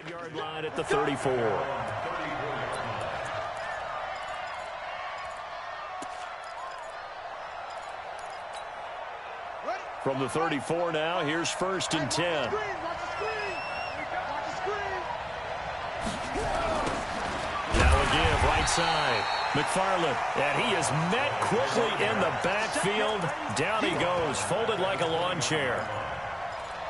5-yard line at the 34. From the 34 now, here's 1st and 10. Now again, right side. McFarland, and he is met quickly in the backfield. Down he goes, folded like a lawn chair.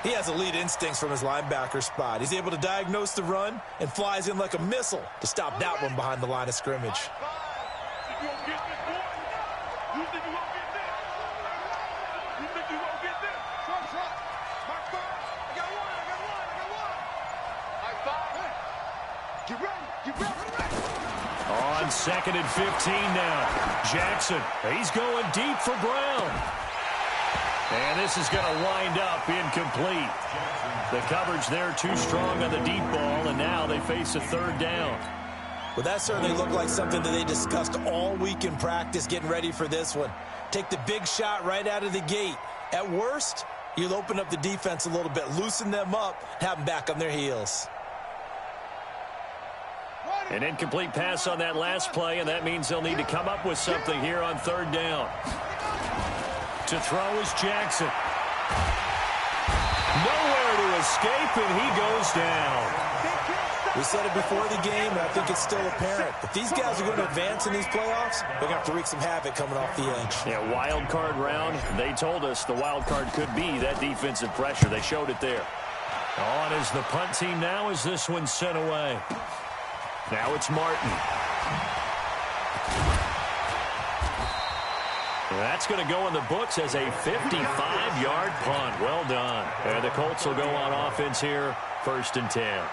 He has elite instincts from his linebacker spot. He's able to diagnose the run and flies in like a missile to stop that one behind the line of scrimmage. On 2nd and 15 now. Jackson, he's going deep for Brown. And this is going to wind up incomplete. The coverage there too strong on the deep ball, and now they face a 3rd down. Well, that certainly looked like something that they discussed all week in practice getting ready for this one. Take the big shot right out of the gate. At worst, you'll open up the defense a little bit, loosen them up, have them back on their heels. An incomplete pass on that last play, and that means they'll need to come up with something here on 3rd down. To throw is Jackson. Nowhere to escape, and he goes down. We said it before the game, and I think it's still apparent. If these guys are going to advance in these playoffs, they're going to have to wreak some havoc coming off the edge. Yeah, wild card round. They told us the wild card could be that defensive pressure. They showed it there. On is the punt team now as this one's sent away. Now it's Martin. That's going to go in the books as a 55-yard punt. Well done. And the Colts will go on offense here, 1st and 10.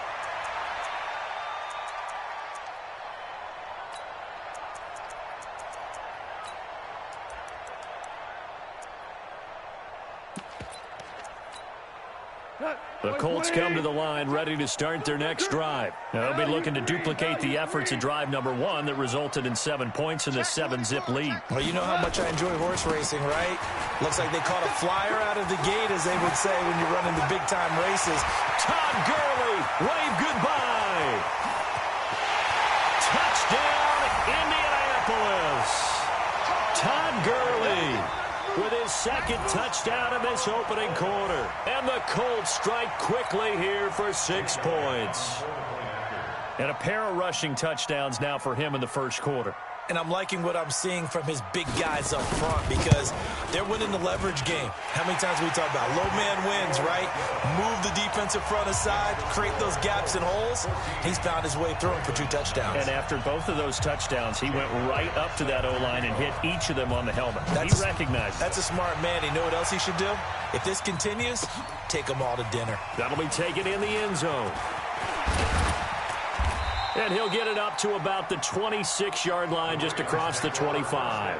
The Colts come to the line ready to start their next drive. They'll be looking to duplicate the efforts of drive number 1 that resulted in 7 points in the 7-zip lead. Well, you know how much I enjoy horse racing, right? Looks like they caught a flyer out of the gate, as they would say when you're running the big-time races. Todd Gurley, wave goodbye. Touchdown, Indianapolis. Todd Gurley with his 2nd touchdown in this opening quarter. And the Colts strike quickly here for 6 points. And a pair of rushing touchdowns now for him in the 1st quarter. And I'm liking what I'm seeing from his big guys up front because they're winning the leverage game. How many times we talk about low man wins, right? Move the defensive front aside, create those gaps and holes. He's found his way through them for 2 touchdowns. And after both of those touchdowns, he went right up to that O-line and hit each of them on the helmet. He recognized it. That's a smart man. You know what else he should do? If this continues, take them all to dinner. That'll be taken in the end zone. And he'll get it up to about the 26-yard line just across the 25.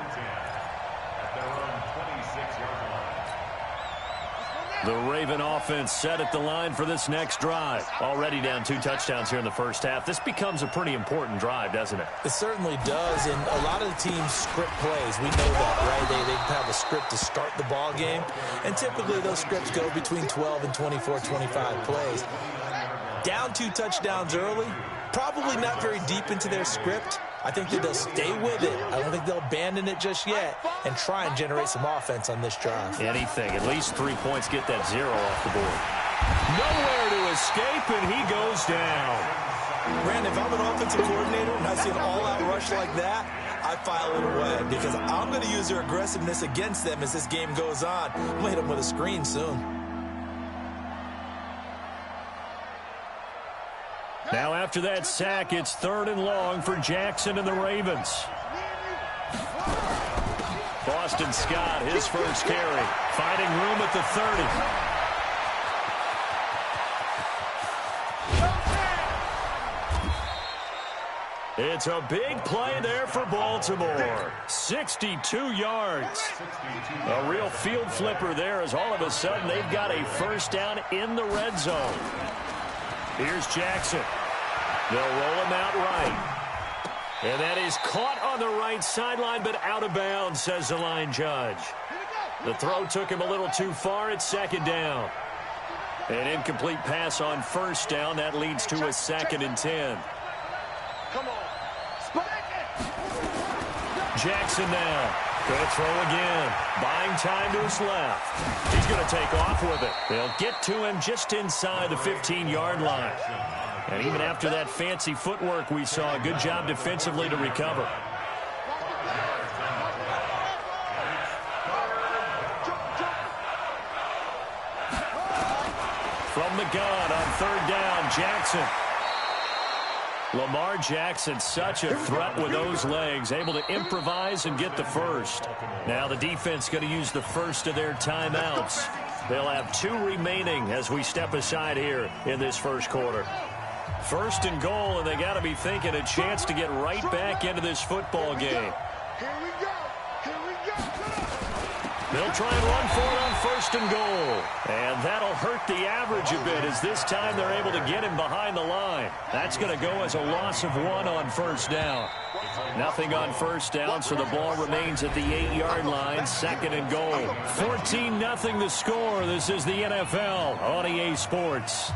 The Raven offense set at the line for this next drive. Already down 2 touchdowns here in the 1st half. This becomes a pretty important drive, doesn't it? It certainly does, and a lot of the teams script plays. We know that, right? They have a script to start the ball game, and typically those scripts go between 12 and 24, 25 plays. Down 2 touchdowns early, probably not very deep into their script. I think that they'll stay with it. I don't think they'll abandon it just yet and try and generate some offense on this drive. Anything. At least 3 points, get that 0 off the board. Nowhere to escape, and he goes down. Brandon, if I'm an offensive coordinator and I see an all-out rush like that, I file it away because I'm going to use their aggressiveness against them as this game goes on. I'm going to hit them with a screen soon. Now after that sack, it's 3rd and long for Jackson and the Ravens. Boston Scott, his first carry, finding room at the 30. It's a big play there for Baltimore. 62 yards. A real field flipper there as all of a sudden they've got a 1st down in the red zone. Here's Jackson. They'll roll him out right. And that is caught on the right sideline, but out of bounds, says the line judge. The throw took him a little too far at 2nd down. An incomplete pass on first down. That leads to a 2nd and 10. Come on. Jackson now. Going to throw again. Buying time to his left. He's going to take off with it. They'll get to him just inside the 15-yard line. And even after that fancy footwork we saw, a good job defensively to recover. From the gun on 3rd down, Jackson. Lamar Jackson, such a threat with those legs, able to improvise and get the first. Now the defense going to use the first of their timeouts. They'll have 2 remaining as we step aside here in this first quarter. 1st and goal, and they got to be thinking a chance to get right back into this football game. They'll try and run for it on 1st and goal. And that'll hurt the average a bit as this time they're able to get him behind the line. That's going to go as a loss of 1 on 1st down. Nothing on 1st down, so the ball remains at the 8-yard line. 2nd and goal. 14-0 the score. This is the NFL on EA Sports.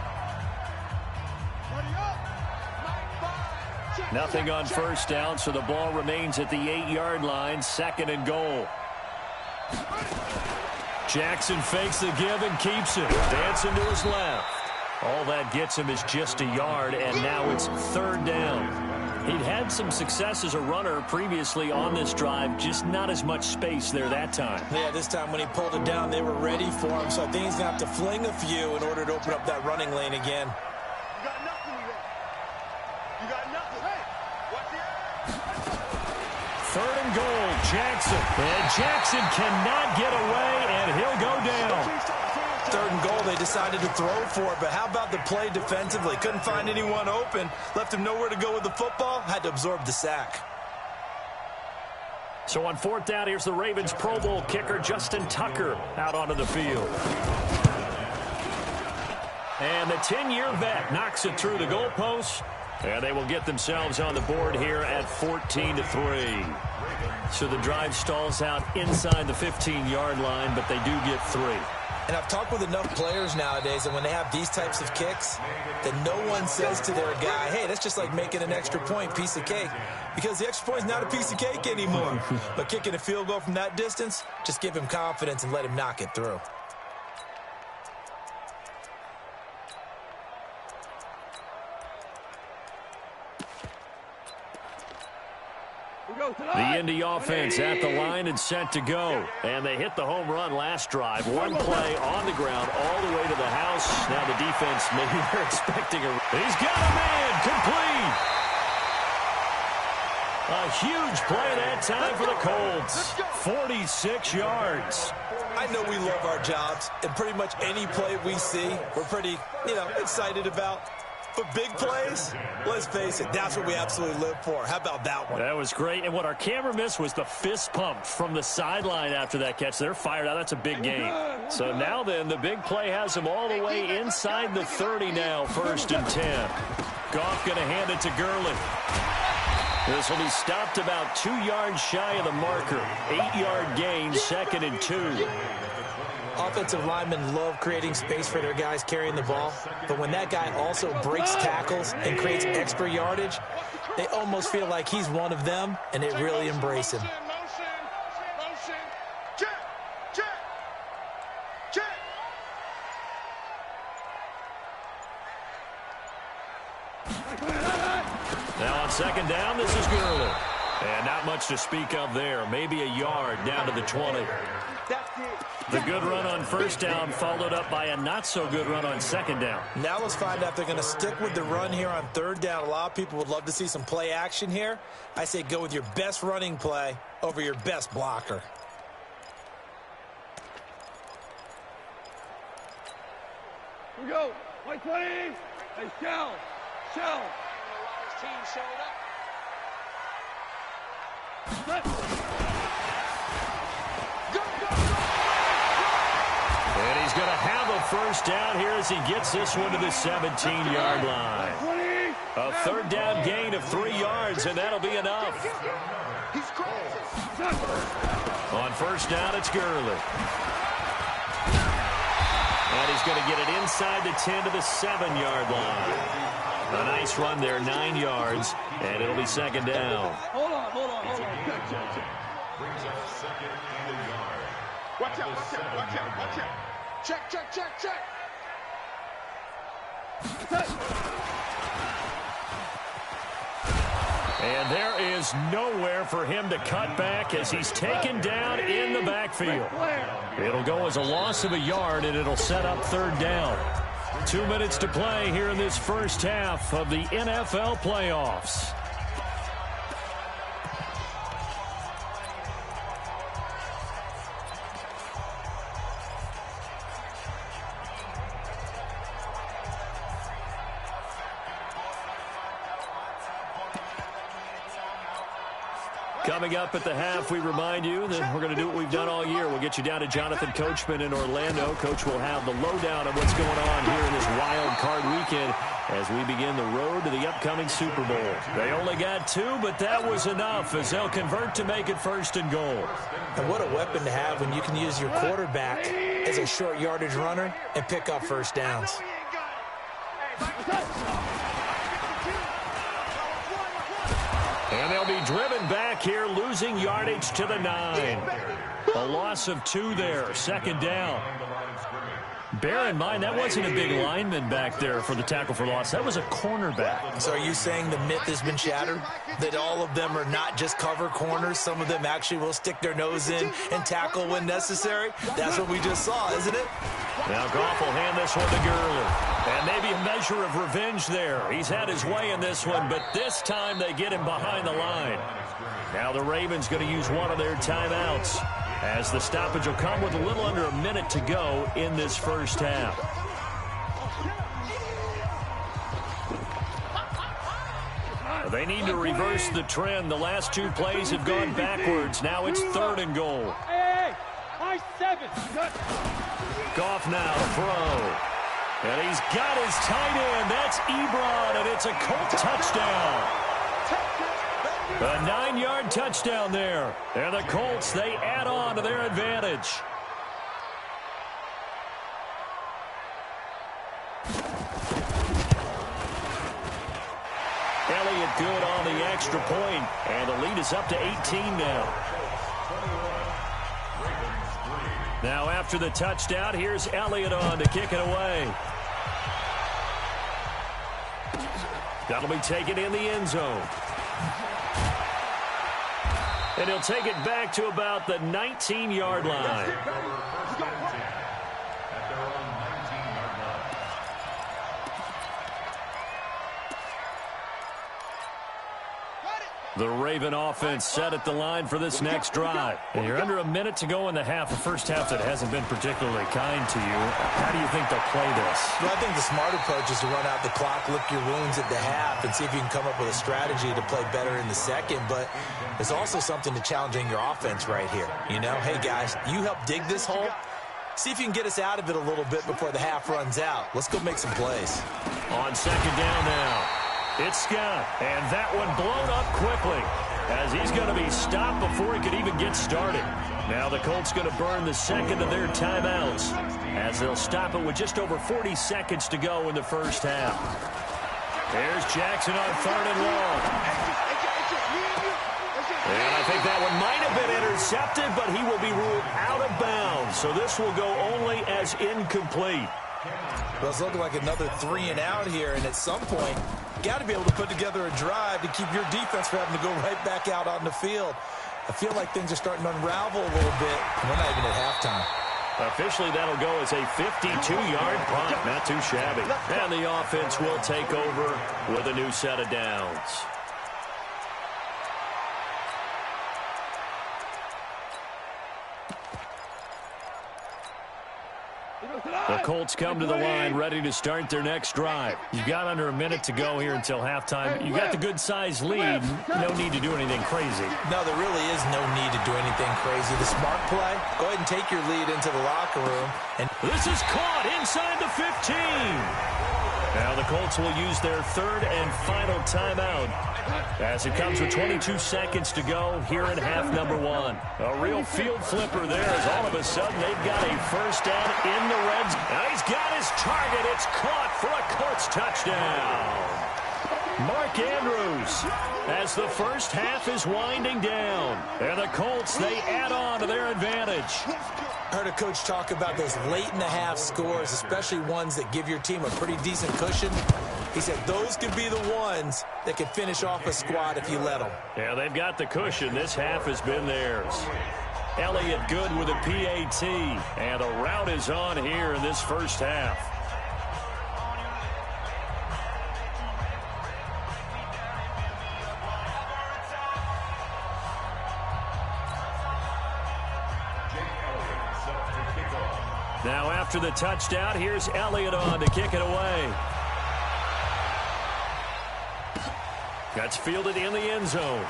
Nothing on 1st down, so the ball remains at the 8-yard line. 2nd and goal. Jackson fakes the give and keeps it. Dancing to his left. All that gets him is just a yard, and now it's 3rd down. He'd had some success as a runner previously on this drive, just not as much space there that time. Yeah, this time when he pulled it down, they were ready for him, so I think he's going to have to fling a few in order to open up that running lane again. You got nothing, you got nothing. Hey, what's the 3rd and goal, Jackson. And Jackson cannot get away, and he'll go down. 3rd and goal, they decided to throw for it, but how about the play defensively? Couldn't find anyone open, left him nowhere to go with the football, had to absorb the sack. So on 4th down, here's the Ravens Pro Bowl kicker, Justin Tucker, out onto the field. And the 10-year vet knocks it through the goalpost. And they will get themselves on the board here at 14-3. So the drive stalls out inside the 15-yard line, but they do get 3. And I've talked with enough players nowadays that when they have these types of kicks, that no one says to their guy, hey, that's just like making an extra point, piece of cake. Because the extra point's not a piece of cake anymore. But kicking a field goal from that distance, just give him confidence and let him knock it through. The Indy offense at the line and set to go. And they hit the home run last drive. One play on the ground all the way to the house. Now the defense, maybe they're expecting a... He's got a man complete. A huge play that time for the Colts. 46 yards. I know we love our jobs, and pretty much any play we see, we're pretty, excited about. But big plays, let's face it, that's what we absolutely live for. How about that one? That was great. And what our camera missed was the fist pump from the sideline after that catch. They're fired out. That's a big game. So now then, the big play has them all the way inside the 30 now, 1st and 10. Goff going to hand it to Gurley. This will be stopped about 2 yards shy of the marker. 8-yard gain, 2nd and 2. Offensive linemen love creating space for their guys carrying the ball, but when that guy also breaks tackles and creates extra yardage, they almost feel like he's one of them, and they really embrace him. Now on 2nd down, this is Gurley. And not much to speak of there. Maybe a yard down to the 20. The good run on 1st down followed up by a not-so-good run on 2nd down. Now let's find out if they're going to stick with the run here on 3rd down. A lot of people would love to see some play action here. I say go with your best running play over your best blocker. Here we go. White 20. Hey, Shell. Team showed up. And he's going to have a 1st down here as he gets this one to the 17-yard line. A 3rd down gain of 3 yards, and that'll be enough. On 1st down, it's Gurley. And he's going to get it inside the 10 to the 7-yard line. A nice run there, 9 yards, and it'll be second down. Hold on. Brings up second and a yard. Watch out. Check. And there is nowhere for him to cut back as he's taken down in the backfield. It'll go as a loss of a yard, and it'll set up third down. 2 minutes to play here in this first half of the NFL playoffs. Coming up at the half, we remind you that we're going to do what we've done all year. We'll get you down to Jonathan Coachman in Orlando. Coach will have the lowdown of what's going on here in this wild card weekend as we begin the road to the upcoming Super Bowl. They only got 2, but that was enough as they'll convert to make it first and goal. And what a weapon to have when you can use your quarterback as a short yardage runner and pick up first downs. And they'll be driven back here, losing yardage to the 9. A loss of 2 there, second down. Bear in mind, that wasn't a big lineman back there for the tackle for loss. That was a cornerback. So are you saying the myth has been shattered? That all of them are not just cover corners? Some of them actually will stick their nose in and tackle when necessary? That's what we just saw, isn't it? Now Goff will hand this one to Gurley. And maybe a measure of revenge there. He's had his way in this one, but this time they get him behind the line. Now the Ravens going to use one of their timeouts as the stoppage will come with a little under a minute to go in this first half. They need to reverse the trend. The last 2 plays have gone backwards. Now it's third and goal. Hey, high 7. Goff now to throw. And he's got his tight end. That's Ebron, and it's a Colt touchdown. A 9-yard touchdown there. And the Colts, they add on to their advantage. Elliott good on the extra point, and the lead is up to 18 now. Now after the touchdown, here's Elliott on to kick it away. That'll be taken in the end zone. And he'll take it back to about the 19-yard line. The Raven offense set at the line for this next drive. And you're under a minute to go in the half, a first half that hasn't been particularly kind to you. How do you think they'll play this? Well, I think the smart approach is to run out the clock, lick your wounds at the half, and see if you can come up with a strategy to play better in the second. But there's also something to challenging your offense right here. You know, hey, guys, you help dig this hole. See if you can get us out of it a little bit before the half runs out. Let's go make some plays. On second down now. It's Scott, and that one blown up quickly as he's going to be stopped before he could even get started. Now the Colts going to burn the second of their timeouts as they'll stop it with just over 40 seconds to go in the first half. There's Jackson on third and long. And I think that one might have been intercepted, but he will be ruled out of bounds. So this will go only as incomplete. Well, it's looking like another 3 and out here, and at some point, got to be able to put together a drive to keep your defense from having to go right back out on the field. I feel like things are starting to unravel a little bit, and we're not even at halftime. Officially, that'll go as a 52-yard punt. Not too shabby. And the offense will take over with a new set of downs. The Colts come to the line ready to start their next drive. You've got under a minute to go here until halftime. You got the good-sized lead. No need to do anything crazy. No, there really is no need to do anything crazy. The smart play, go ahead and take your lead into the locker room. And this is caught inside the 15. Now the Colts will use their third and final timeout as it comes with 22 seconds to go here in half number one. A real field flipper there as all of a sudden they've got a first down in the red zone. Now he's got his target. It's caught for a Colts touchdown. Mark Andrews as the first half is winding down. And the Colts, they add on to their advantage. I heard a coach talk about those late-in-the-half scores, especially ones that give your team a pretty decent cushion. He said those could be the ones that can finish off a squad if you let them. Yeah, they've got the cushion. This half has been theirs. Elliott good with a PAT. And the route is on here in this first half. Now after the touchdown, here's Elliott on to kick it away. That's fielded in the end zone.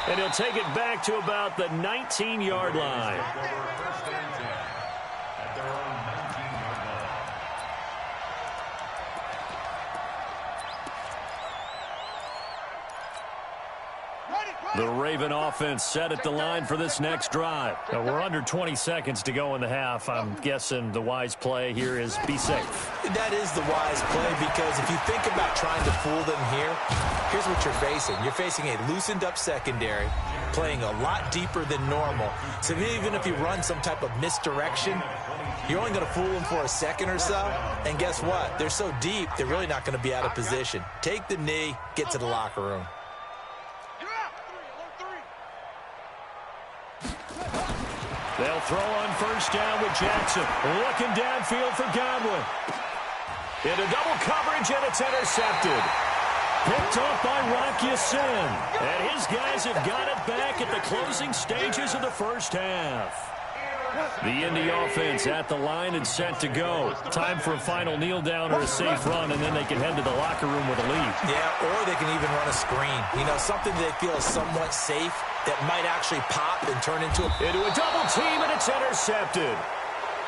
And he'll take it back to about the 19-yard line. The Raven offense set at the line for this next drive. Now we're under 20 seconds to go in the half. I'm guessing the wise play here is be safe. That is the wise play because if you think about trying to fool them here, here's what you're facing. You're facing a loosened-up secondary, playing a lot deeper than normal. So even if you run some type of misdirection, you're only going to fool them for a second or so. And guess what? They're so deep, they're really not going to be out of position. Take the knee, get to the locker room. They'll throw on first down with Jackson. Looking downfield for Godwin. Into double coverage, and it's intercepted. Picked off by Rock Ya-Sin. And his guys have got it back at the closing stages of the first half. The Indy offense at the line and set to go. Time for a final kneel down or a safe run, and then they can head to the locker room with a lead. Yeah, or they can even run a screen. You know, something they feel is somewhat safe that might actually pop and turn into a double team, and it's intercepted.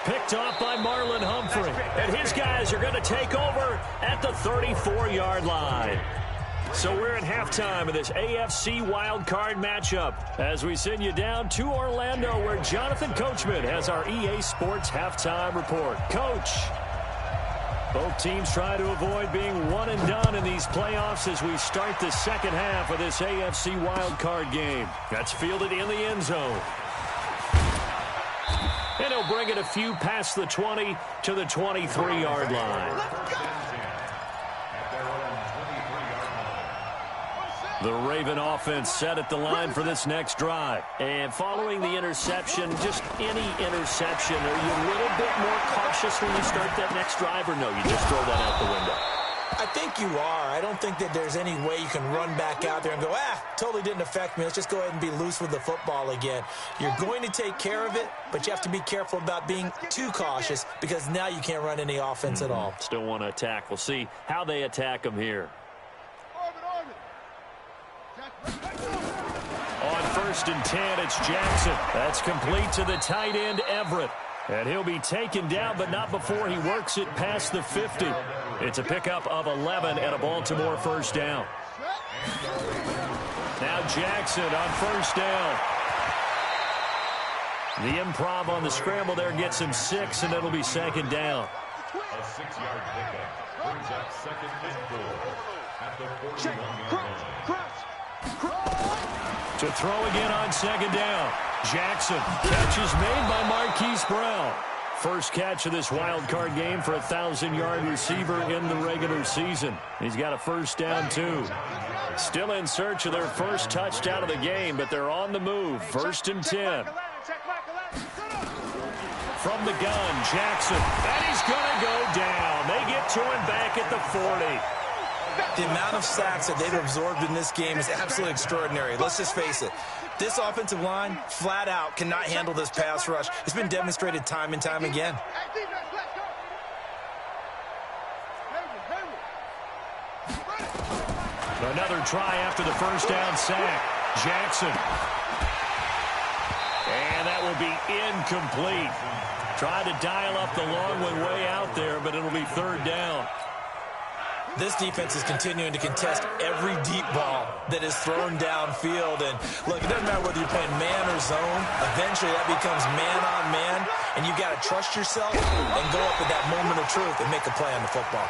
Picked off by Marlon Humphrey. And his guys are going to take over at the 34-yard line. So we're at halftime of this AFC wildcard matchup as we send you down to Orlando where Jonathan Coachman has our EA Sports halftime report. Coach, both teams try to avoid being one and done in these playoffs as we start the second half of this AFC wildcard game. That's fielded in the end zone. And he'll bring it a few past the 20 to the 23-yard line. The Raven offense set at the line for this next drive. And following the interception, just any interception, are you a little bit more cautious when you start that next drive, or no, you just throw that out the window? I think you are. I don't think that there's any way you can run back out there and go, totally didn't affect me. Let's just go ahead and be loose with the football again. You're going to take care of it, but you have to be careful about being too cautious because now you can't run any offense at all. Still want to attack. We'll see how they attack them here. On first and 10, it's Jackson. That's complete to the tight end, Everett. And he'll be taken down, but not before he works it past the 50. It's a pickup of 11 and a Baltimore first down. Now Jackson on first down. The improv on the scramble there gets him 6, and it'll be second down. A 6-yard pickup brings up second and 4 at the 41-yard line. To throw again on second down. Jackson. Catch is made by Marquise Brown. First catch of this wild card game for a 1,000-yard receiver in the regular season. He's got a first down, too. Still in search of their first touchdown of the game, but they're on the move. First and 10. From the gun, Jackson. And he's going to go down. They get to him back at the 40. The amount of sacks that they've absorbed in this game is absolutely extraordinary. Let's just face it. This offensive line, flat out, cannot handle this pass rush. It's been demonstrated time and time again. Another try after the first down sack. Jackson. And that will be incomplete. Tried to dial up the long one way out there, but it'll be third down. This defense is continuing to contest every deep ball that is thrown downfield. And, look, it doesn't matter whether you're playing man or zone. Eventually, that becomes man-on-man, and you got to trust yourself and go up at that moment of truth and make a play on the football.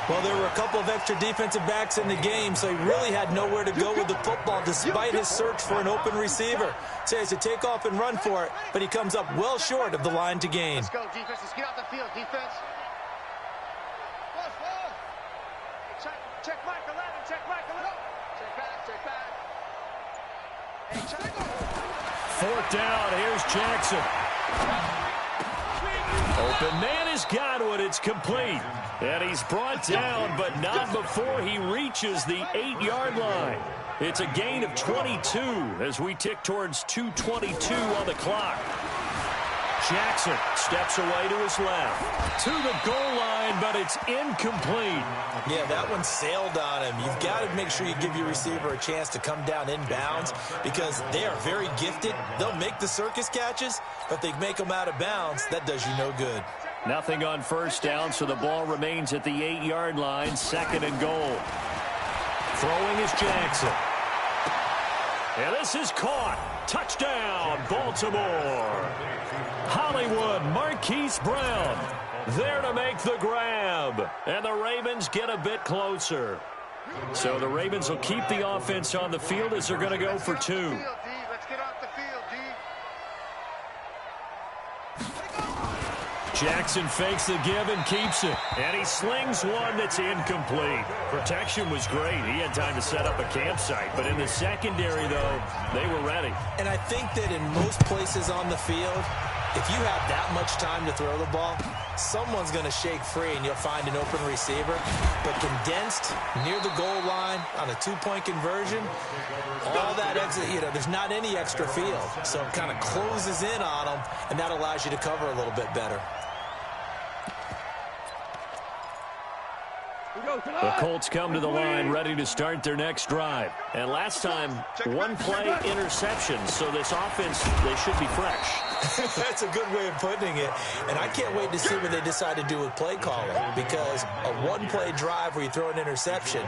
Well, there were a couple of extra defensive backs in the game, so he really had nowhere to go with the football despite his search for an open receiver. So he has to take off and run for it, but he comes up well short of the line to gain. Let's go, defense. Let's get out the field, defense. Check Mike 11, check Mike 11. Check back, check back. Hey, check. Fourth down, here's Jackson. Open man has got one, it's complete. And he's brought down, but not before he reaches the 8-yard line. It's a gain of 22 as we tick towards 2:22 on the clock. Jackson steps away to his left. To the goal line, but it's incomplete. Yeah, that one sailed on him. You've got to make sure you give your receiver a chance to come down inbounds because they are very gifted. They'll make the circus catches, but they make them out of bounds. That does you no good. Nothing on first down, so the ball remains at the 8-yard line, second and goal. Throwing is Jackson. And this is caught. Touchdown, Baltimore. Hollywood Marquise Brown there to make the grab. And the Ravens get a bit closer. So the Ravens will keep the offense on the field as they're going to go for 2. Let's get off the field, D. Jackson fakes the give and keeps it. And he slings one that's incomplete. Protection was great. He had time to set up a campsite. But in the secondary, though, they were ready. And I think that in most places on the field, if you have that much time to throw the ball, someone's going to shake free and you'll find an open receiver. But condensed near the goal line on a 2-point conversion, all that exit, there's not any extra field. So it kind of closes in on them, and that allows you to cover a little bit better. The Colts come to the line ready to start their next drive. And last time, one play interception. So this offense, they should be fresh. That's a good way of putting it. And I can't wait to see what they decide to do with play calling. Because a one-play drive where you throw an interception,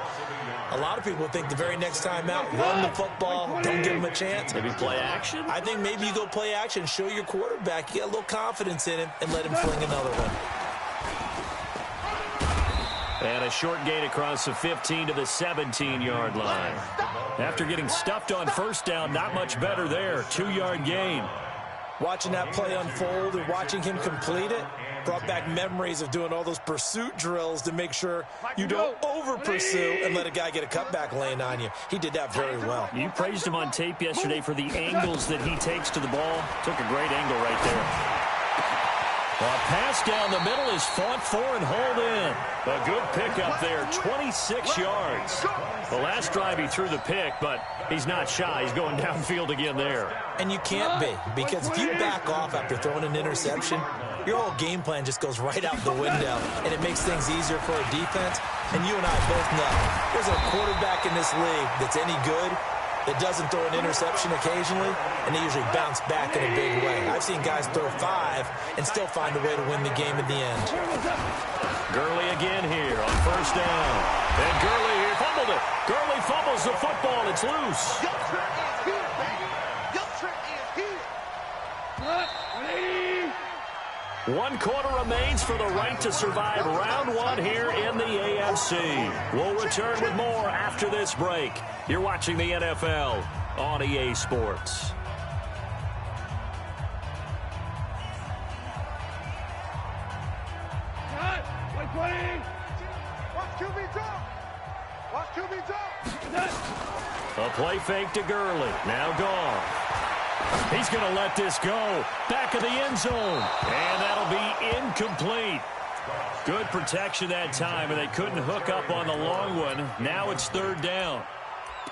a lot of people think the very next time out, run the football, don't give them a chance. Maybe play action? I think maybe you go play action, show your quarterback, you get a little confidence in him, and let him fling another one. And a short gain across the 15 to the 17-yard line. After getting stuffed on first down, not much better there. 2-yard gain. Watching that play unfold and watching him complete it brought back memories of doing all those pursuit drills to make sure you don't over-pursue and let a guy get a cutback lane on you. He did that very well. You praised him on tape yesterday for the angles that he takes to the ball. Took a great angle right there. A pass down the middle is fought for and hauled in. A good pickup there, 26 yards. The last drive he threw the pick, but he's not shy. He's going downfield again there. And you can't be, because if you back off after throwing an interception, your whole game plan just goes right out the window, and it makes things easier for a defense. And you and I both know there's a quarterback in this league that's any good that doesn't throw an interception occasionally, and they usually bounce back in a big way. I've seen guys throw 5 and still find a way to win the game in the end. Gurley again here on first down. And Gurley here fumbled it. Gurley fumbles the football. It's loose. One quarter remains for the right to survive round 1 here in the AFC. We'll return with more after this break. You're watching the NFL on EA Sports. A play fake to Gurley. Now gone. He's going to let this go. Back of the end zone. And that'll be incomplete. Good protection that time, and they couldn't hook up on the long one. Now it's third down.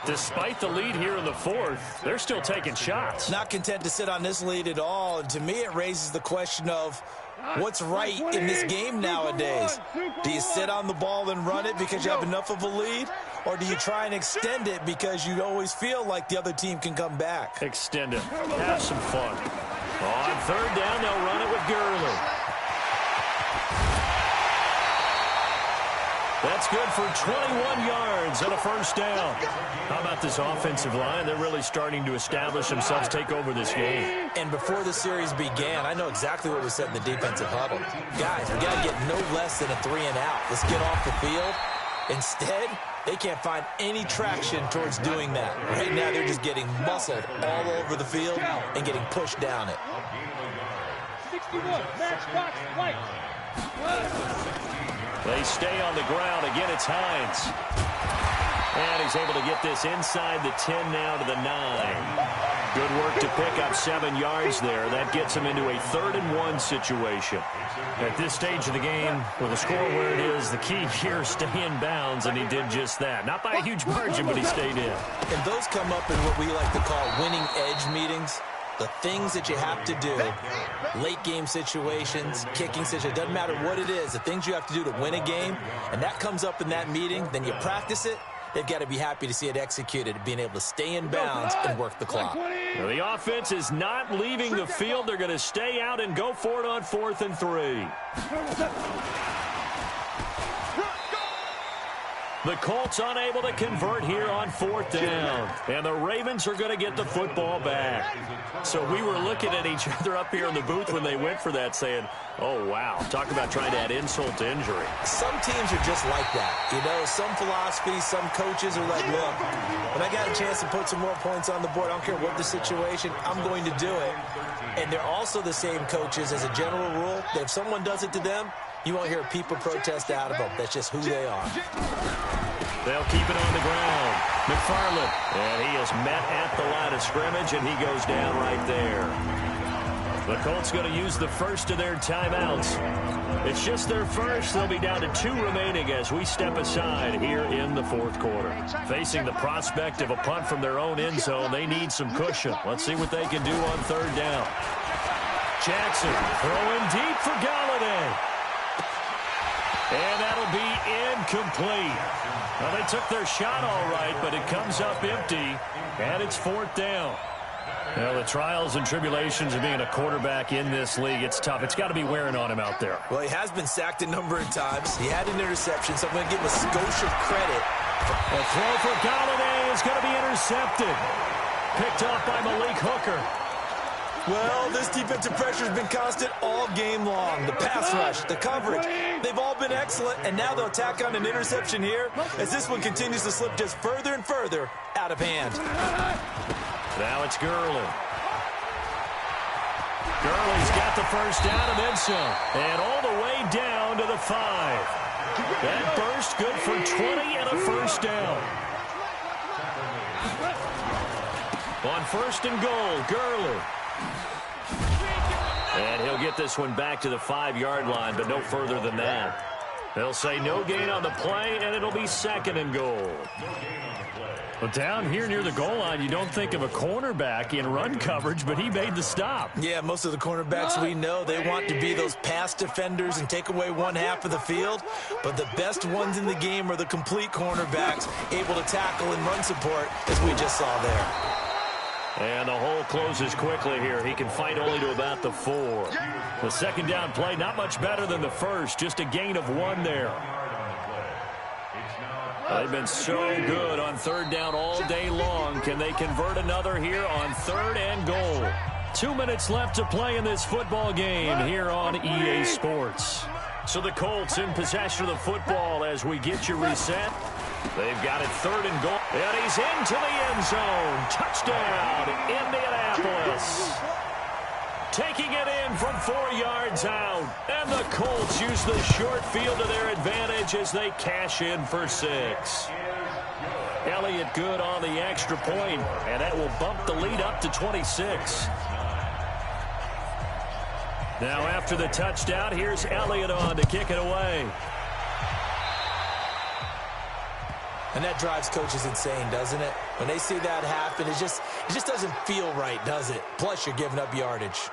Despite the lead here in the fourth, they're still taking shots. Not content to sit on this lead at all. And to me, it raises the question of what's right in this game nowadays. Do you sit on the ball and run it because you have enough of a lead? Or do you try and extend it because you always feel like the other team can come back? Extend it. Have some fun. On third down, they'll run it with Gurley. That's good for 21 yards and a first down. How about this offensive line? They're really starting to establish themselves, take over this game. And before the series began, I know exactly what was said in the defensive huddle. Guys, we got to get no less than a 3-and-out. Let's get off the field. Instead, they can't find any traction towards doing that. Right now, they're just getting muscled all over the field and getting pushed down it. 61, match box, white. They stay on the ground. Again, it's Hines. And he's able to get this inside the 10 now to the 9. Good work to pick up 7 yards there. That gets him into a 3rd-and-1 situation. At this stage of the game, with the score where it is, the key here is stay in bounds, and he did just that. Not by a huge margin, but he stayed in. And those come up in what we like to call winning edge meetings. The things that you have to do, late game situations, kicking situations, doesn't matter what it is, the things you have to do to win a game, and that comes up in that meeting, then you practice it. They've got to be happy to see it executed, being able to stay in bounds and work the clock. Well, the offense is not leaving the field. They're going to stay out and go for it on 4th and 3. The Colts unable to convert here on 4th down. And the Ravens are going to get the football back. So we were looking at each other up here in the booth when they went for that saying, oh, wow, talk about trying to add insult to injury. Some teams are just like that. You know, some philosophies, some coaches are like, look, when I got a chance to put some more points on the board, I don't care what the situation, I'm going to do it. And they're also the same coaches as a general rule that if someone does it to them, you won't hear people protest out of them. That's just who they are. They'll keep it on the ground. McFarland. And he is met at the line of scrimmage, and he goes down right there. The Colts going to use the first of their timeouts. It's just their first. They'll be down to 2 remaining as we step aside here in the 4th quarter. Facing the prospect of a punt from their own end zone, they need some cushion. Let's see what they can do on 3rd down. Jackson throwing deep for Galladay. And that'll be incomplete. Well, they took their shot all right, but it comes up empty, and it's 4th down. Well, the trials and tribulations of being a quarterback in this league, it's tough. It's got to be wearing on him out there. Well, he has been sacked a number of times. He had an interception, so I'm going to give him a Scotia credit. A throw for Galladay is going to be intercepted. Picked off by Malik Hooker. Well, this defensive pressure has been constant all game long. The pass rush, the coverage, they've all been excellent, and now they'll tack on an interception here as this one continues to slip just further and further out of hand. Now it's Gurley. Gurley's got the first down and then some. And all the way down to the 5. That burst good for 20 and a first down. On 1st and goal, Gurley. And he'll get this one back to the 5-yard line, but no further than that. They'll say no gain on the play, and it'll be 2nd and goal. But down here near the goal line, you don't think of a cornerback in run coverage, but he made the stop. Yeah, most of the cornerbacks we know, they want to be those pass defenders and take away one half of the field. But the best ones in the game are the complete cornerbacks, able to tackle and run support, as we just saw there. And the hole closes quickly here. He can fight only to about the 4. The 2nd down play, not much better than the first. Just a gain of 1 there. They've been so good on 3rd down all day long. Can they convert another here on 3rd and goal? 2 minutes left to play in this football game here on EA Sports. So the Colts in possession of the football as we get you reset. They've got it 3rd and goal. And he's into the end zone. Touchdown, Indianapolis. Taking it in from 4 yards out. And the Colts use the short field to their advantage as they cash in for 6. Elliott good on the extra point, and that will bump the lead up to 26. Now after the touchdown, here's Elliott on to kick it away. And that drives coaches insane, doesn't it? When they see that happen, it just doesn't feel right, does it? Plus, you're giving up yardage.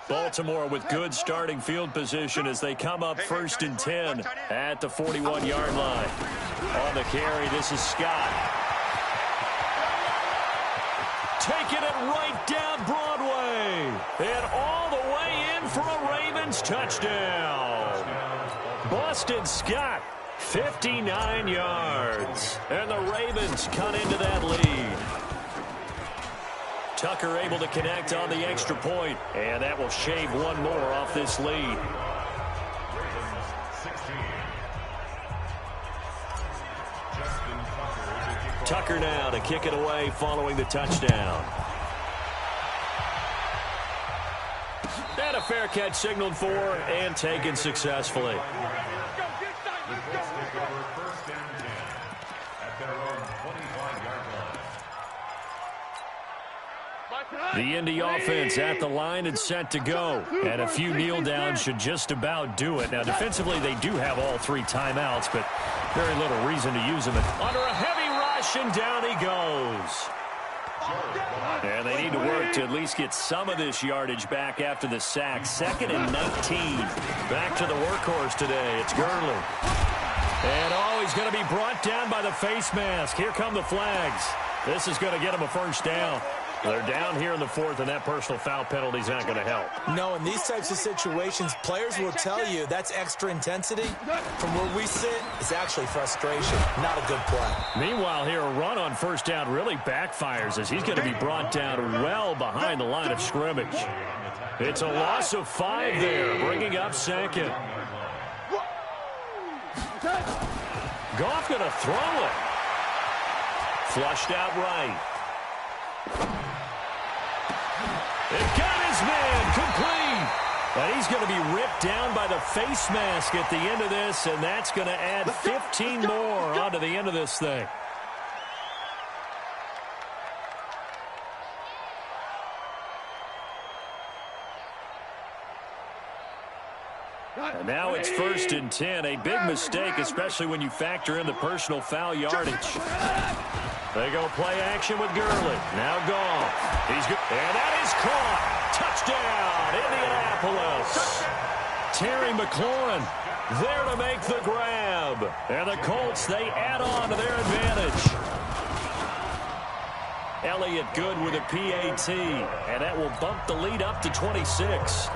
Baltimore with good starting field position as they come up 1st and 10 at the 41-yard line. On the carry, this is Scott. taking it right down Broadway. And all the way in for a Ravens touchdown. Boston Scott, 59 yards. And the Ravens cut into that lead. Tucker able to connect on the extra point, and that will shave one more off this lead. Tucker now to kick it away following the touchdown. And a fair catch signaled for and taken successfully. The Indy offense at the line and set to go. And a few kneel downs should just about do it. Now, defensively, they do have all three timeouts, but very little reason to use them. Under a heavy rush, and down he goes. And they need to work to at least get some of this yardage back after the sack. 2nd and 19. Back to the workhorse today. It's Gurley. And, he's going to be brought down by the face mask. Here come the flags. This is going to get him a first down. They're down here in the 4th, and that personal foul penalty is not going to help. No, in these types of situations, players will tell you that's extra intensity. From where we sit, it's actually frustration, not a good play. Meanwhile, here, a run on first down really backfires as he's going to be brought down well behind the line of scrimmage. It's a loss of 5 there, bringing up 2nd. Goff going to throw it. Flushed out right. It got his man complete. And he's going to be ripped down by the face mask at the end of this, and that's going to add 15 more onto the end of this thing. And now it's 1st and 10. A big mistake, especially when you factor in the personal foul yardage. They go play action with Gurley. Now Goff. He's good. And that is caught. Touchdown, Indianapolis. Terry McLaurin there to make the grab. And the Colts, they add on to their advantage. Elliott good with a PAT. And that will bump the lead up to 26.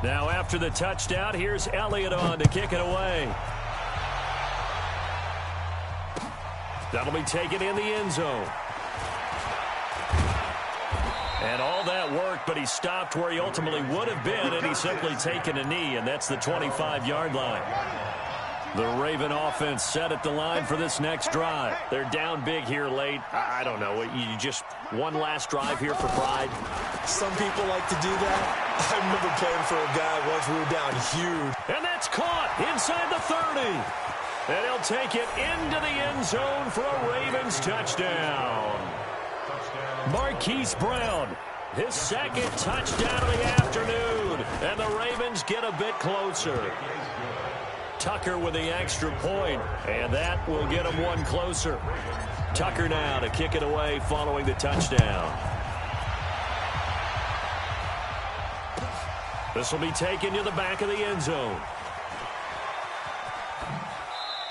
Now after the touchdown, here's Elliott on to kick it away. That'll be taken in the end zone. And all that worked, but he stopped where he ultimately would have been, and he's simply taken a knee, and that's the 25-yard line. The Raven offense set at the line for this next drive. They're down big here late. I don't know. You just one last drive here for pride? Some people like to do that. I remember playing for a guy once we were down huge. And that's caught inside the 30. And he'll take it into the end zone for a Ravens touchdown. Marquise Brown, his 2nd touchdown of the afternoon. And the Ravens get a bit closer. Tucker with the extra point, and that will get him one closer. Tucker now to kick it away following the touchdown. This will be taken to the back of the end zone.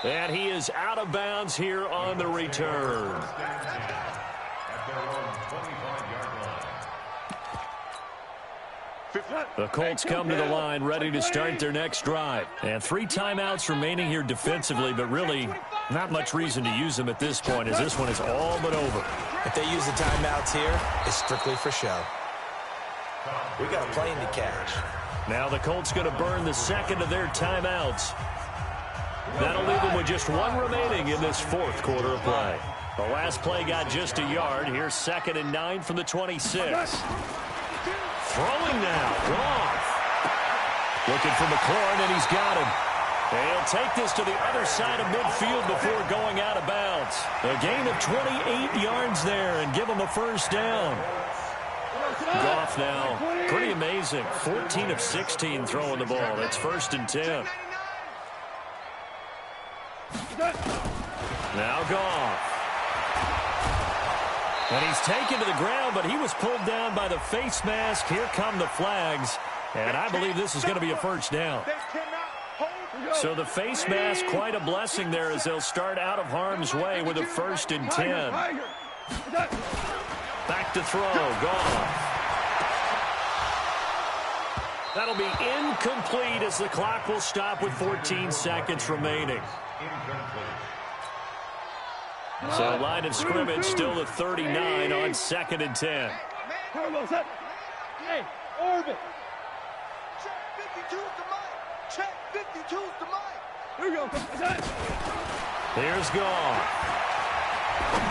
And he is out of bounds here on the return. The Colts come to the line ready to start their next drive. And 3 timeouts remaining here defensively, but really not much reason to use them at this point as this one is all but over. If they use the timeouts here, it's strictly for show. We got a plane to catch. Now the Colts going to burn the 2nd of their timeouts. That'll leave them with just 1 remaining in this 4th quarter of play. The last play got just a yard. Here's 2nd and 9 from the 26. Throwing now, Goff. Looking for McLaurin, and he's got him. And he'll take this to the other side of midfield before going out of bounds. A gain of 28 yards there and give him a first down. Goff now, pretty amazing. 14 of 16 throwing the ball. That's 1st and 10. Now Goff. And he's taken to the ground, but he was pulled down by the face mask. Here come the flags. And I believe this is going to be a first down. So the face mask, quite a blessing there as they'll start out of harm's way with a 1st and 10. Back to throw. Goff. That'll be incomplete as the clock will stop with 14 seconds remaining. So line of scrimmage still the 39 on 2nd and 10. Hey, Orbit. Check 52's the mic. Check 52's the mic. Here we go. Here's Goff.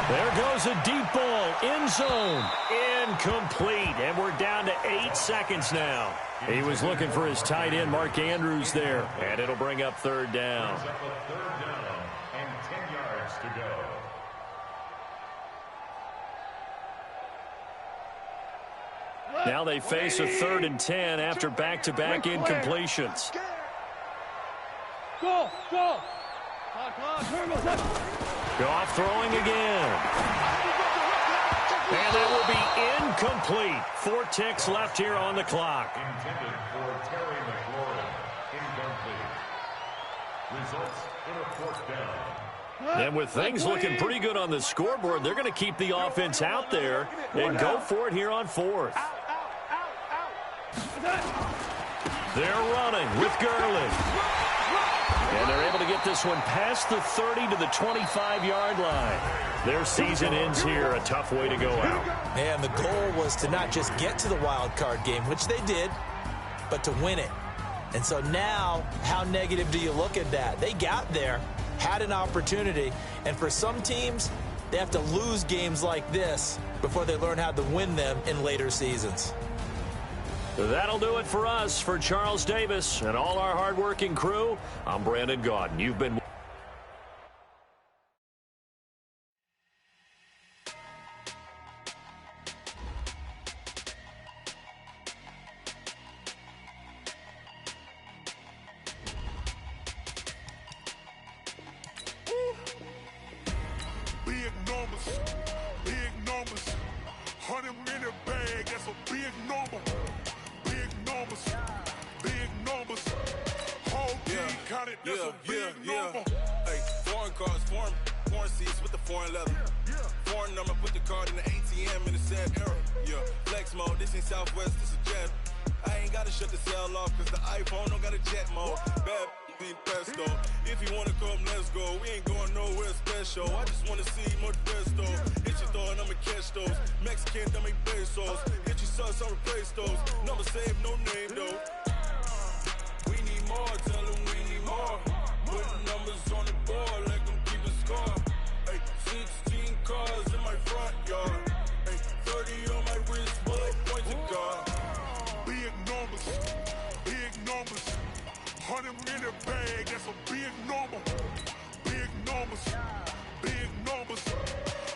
There goes a deep ball. End zone. Incomplete. And we're down to 8 seconds now. He was looking for his tight end, Mark Andrews, there. And it'll bring up 3rd down. And 10 yards to go. Now they face a 3rd and 10 after back-to-back incompletions. Go. Goff throwing again. And that will be incomplete. 4 ticks left here on the clock. Intended for Terry McLaurin. Incomplete. Results in a 4th down. And with things looking pretty good on the scoreboard, they're going to keep the offense out there and go for it here on 4th. They're running with Gurley. And they're able to get this one past the 30 to the 25-yard line. Their season ends here, a tough way to go out. And the goal was to not just get to the wild card game, which they did, but to win it. And so now, how negative do you look at that? They got there, had an opportunity, and for some teams, they have to lose games like this before they learn how to win them in later seasons. That'll do it for us. For Charles Davis and all our hardworking crew, I'm Brandon Gaudin. You've been... Big numbers, 100-minute bag, that's a big number. Big numbers, whole team counted, that's a big number. Hey, foreign cars, foreign seats with the foreign leather. Foreign number, put the card in the ATM in the sad era. Yeah, flex mode, this ain't Southwest, this a jet. I ain't gotta shut the cell off, cause the iPhone don't got a jet mode. Bad be pesto. If you wanna come, let's go. We ain't going nowhere special. I just wanna see more pesto. Hit your throw and I'ma catch those. Mexican, that make pesos. Hit your sauce, I'll replace those. Number save, no name though. We need more, tell them we need more. Putting numbers on the board, let them keep a score. Hey, 16 cars in my front yard. Hey, 30 on my wrist, bullet point to God. Big numbers, 100-minute bag, that's a big number. Big numbers,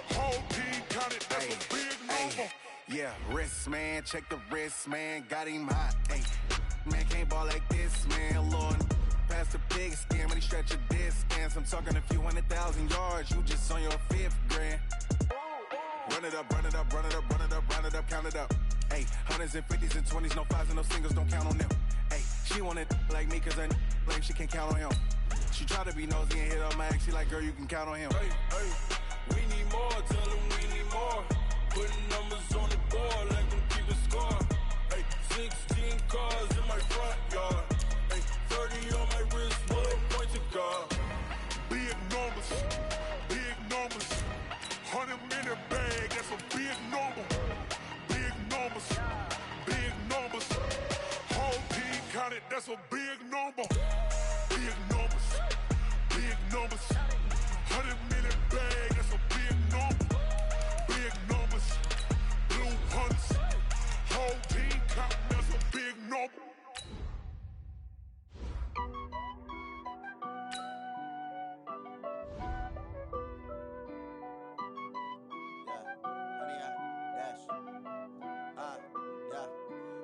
whole team counted, that's a big number. Yeah, wrist man, check the wrist man, got him hot. Hey, man can't ball like this, man. Lord, past the big skin, when he stretch a distance. I'm talking a few 100,000 yards, you just on your 5th grand. Run it up, count it up. Hey, 100s and 50s and 20s, no 5s and no singles, don't count on them. Hey, she want it like me, cause I blame she can't count on him. She try to be nosy and hit on my ex, she like, girl, you can count on him. Hey, we need more, tell them we need more. Putting numbers on the board, let them keep a score. Hey, 16 cars in my front yard. Hey, 30 on my wrist, bullet point to God. Big numbers, 100-minute bag, that's a big number. Big numbers, whole team counted, that's a big number. Big numbers, 100-minute bag, that's a big number. Big numbers, blue hunts, whole team counting, that's a big number.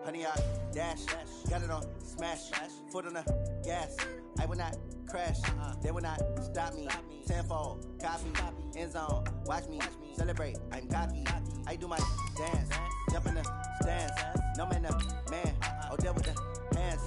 Honey, I dash, got it on, smash, foot on the gas. I will not crash. They will not stop me. Tenfold, copy, end zone. Watch me celebrate. I'm cocky. I do my dance, jump in the stands. No man, man. Oh, there with the hands.